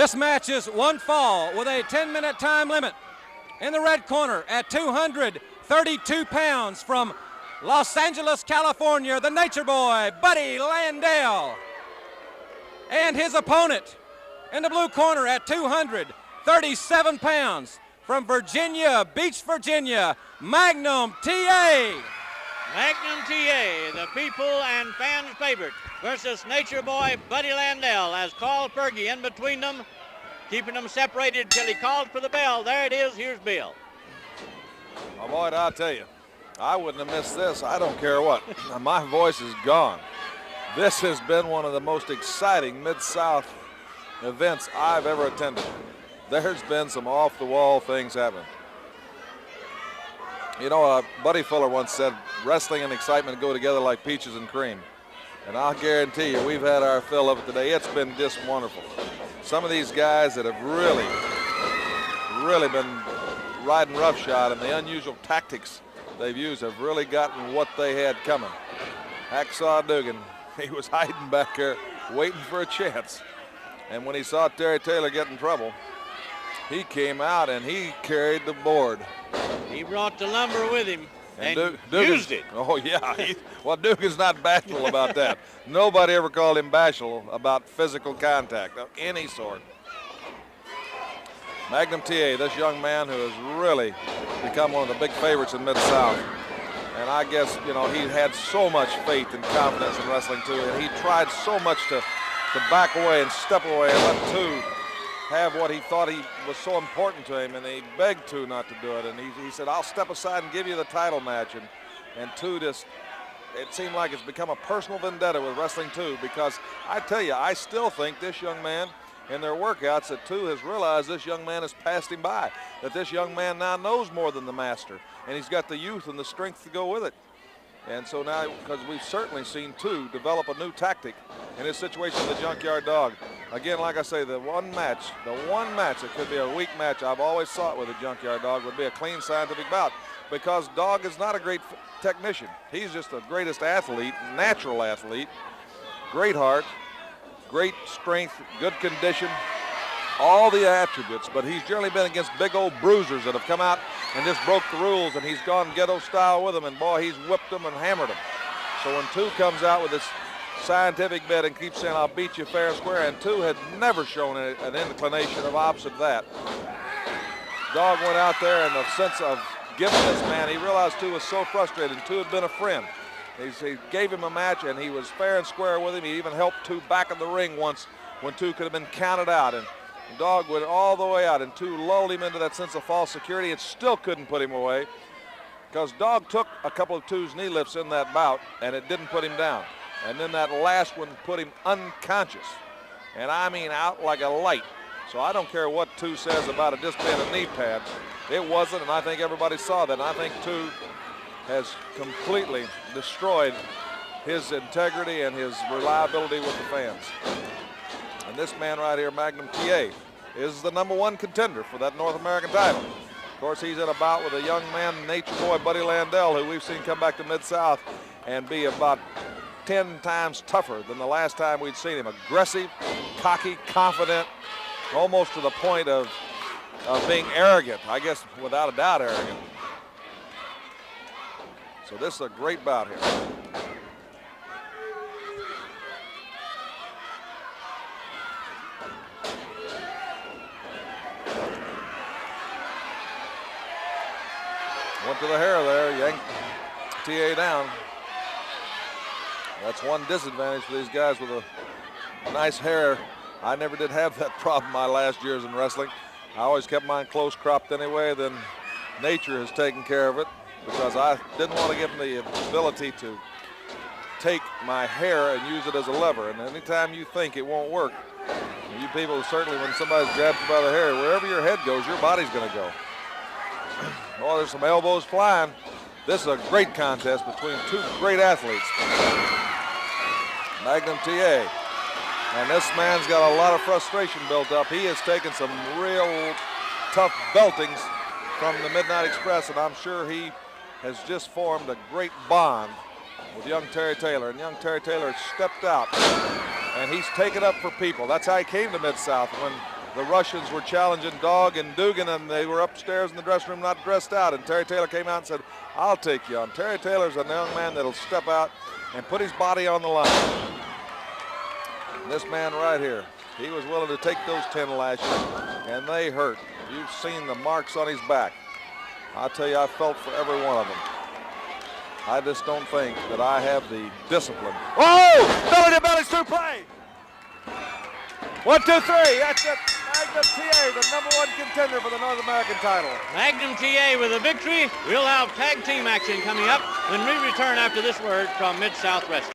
This match is one fall with a 10-minute time limit. In the red corner at 232 pounds from Los Angeles, California, the Nature Boy, Buddy Landel. And his opponent in the blue corner at 237 pounds from Virginia Beach, Virginia, Magnum TA. Magnum TA, the people and fans' favorite, versus Nature Boy Buddy Landel, as Carl Fergie in between them, keeping them separated till he called for the bell. There it is. Here's Bill. Oh, Boyd, I'll tell you, I wouldn't have missed this. I don't care what. My voice is gone. This has been one of the most exciting Mid-South events I've ever attended. There's been some off-the-wall things happen. You know, Buddy Fuller once said, wrestling and excitement go together like peaches and cream. And I'll guarantee you, we've had our fill of it today. It's been just wonderful. Some of these guys that have really been riding roughshod, and the unusual tactics they've used have really gotten what they had coming. Hacksaw Dugan, he was hiding back there waiting for a chance. And when he saw Terry Taylor get in trouble, he came out and he carried the board. He brought the lumber with him and used it. Oh, yeah. Well, Dugan's not bashful about that. Nobody ever called him bashful about physical contact of any sort. Magnum TA, this young man who has really become one of the big favorites in Mid-South. And I guess, you know, he had so much faith and confidence in wrestling, too. And he tried so much to back away and step away and let two have what he thought he was so important to him, and he begged two not to do it. And he said, I'll step aside and give you the title match. And two just, it seemed like it's become a personal vendetta with wrestling two, because I tell you, I still think this young man, in their workouts, that two has realized this young man has passed him by, that this young man now knows more than the master, and he's got the youth and the strength to go with it. And so now, because we've certainly seen two develop a new tactic in his situation with the Junkyard Dog. Again, like I say, the one match that could be a weak match I've always thought with the Junkyard Dog would be a clean scientific bout, because Dog is not a great technician. He's just the greatest athlete, natural athlete, great heart, great strength, good condition, all the attributes, but he's generally been against big old bruisers that have come out and just broke the rules, and he's gone ghetto style with them, and boy, he's whipped them and hammered them. So when two comes out with this scientific bet and keeps saying, I'll beat you fair and square, and two had never shown an inclination of opposite that. Dog went out there in the sense of giving this man, he realized two was so frustrated, and two had been a friend. He gave him a match, and he was fair and square with him. He even helped two back in the ring once when two could have been counted out. And Dog went all the way out, and two lulled him into that sense of false security and still couldn't put him away, because Dog took a couple of two's knee lifts in that bout, and it didn't put him down. And then that last one put him unconscious, and I mean out like a light. So I don't care what two says about it just being a knee pad. It wasn't, and I think everybody saw that. And I think two has completely destroyed his integrity and his reliability with the fans. And this man right here, Magnum TA, is the #1 contender for that North American title. Of course, he's in a bout with a young man, Nature Boy Buddy Landel, who we've seen come back to Mid-South and be about 10 times tougher than the last time we'd seen him. Aggressive, cocky, confident, almost to the point of being arrogant. I guess without a doubt arrogant. So this is a great bout here. Went to the hair there, yanked TA down. That's one disadvantage for these guys with a nice hair. I never did have that problem my last years in wrestling. I always kept mine close cropped anyway. Then nature has taken care of it, because I didn't want to give them the ability to take my hair and use it as a lever. And anytime you think it won't work, you people certainly, when somebody's grabbed you by the hair, wherever your head goes, your body's going to go. Oh, there's some elbows flying. This is a great contest between two great athletes. Magnum TA. And this man's got a lot of frustration built up. He has taken some real tough beltings from the Midnight Express, and I'm sure he has just formed a great bond with young Terry Taylor. And young Terry Taylor has stepped out, and he's taken up for people. That's how he came to Mid-South. When the Russians were challenging Dog and Dugan, and they were upstairs in the dressing room not dressed out. And Terry Taylor came out and said, I'll take you on. Terry Taylor's a young man that'll step out and put his body on the line. And this man right here, he was willing to take those 10 lashes, and they hurt. You've seen the marks on his back. I tell you, I felt for every one of them. I just don't think that I have the discipline. Oh! Belly to belly through play! 1, 2, 3. That's it. Magnum TA, the #1 contender for the North American title. Magnum TA with a victory. We'll have tag team action coming up when we return after this word from Mid-South Wrestling.